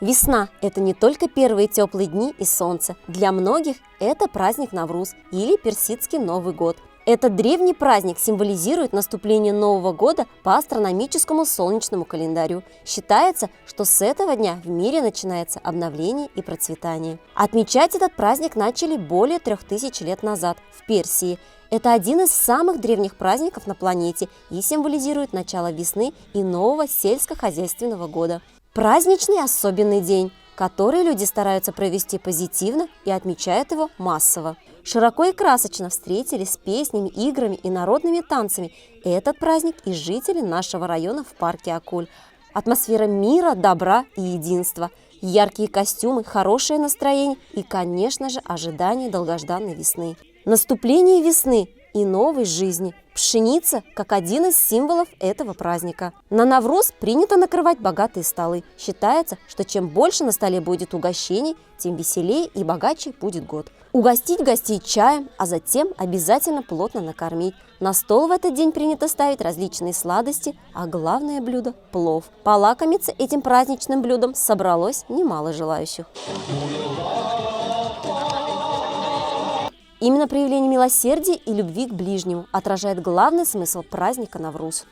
Весна – это не только первые теплые дни и солнце. Для многих это праздник Навруз или персидский Новый год. Этот древний праздник символизирует наступление Нового года по астрономическому солнечному календарю. Считается, что с этого дня в мире начинается обновление и процветание. Отмечать этот праздник начали более 3000 лет назад в Персии. Это один из самых древних праздников на планете и символизирует начало весны и нового сельскохозяйственного года. Праздничный особенный день, который люди стараются провести позитивно и отмечают его массово. Широко и красочно встретили с песнями, играми и народными танцами этот праздник и жители нашего района в парке Акуль. Атмосфера мира, добра и единства, яркие костюмы, хорошее настроение и, конечно же, ожидание долгожданной весны. Наступление весны и новой жизни. Пшеница как один из символов этого праздника. На Навруз принято накрывать богатые столы. Считается, что чем больше на столе будет угощений, тем веселее и богаче будет год. Угостить гостей чаем, а затем обязательно плотно накормить. На стол в этот день принято ставить различные сладости, а главное блюдо – плов. Полакомиться этим праздничным блюдом собралось немало желающих. Именно проявление милосердия и любви к ближнему отражает главный смысл праздника Навруз.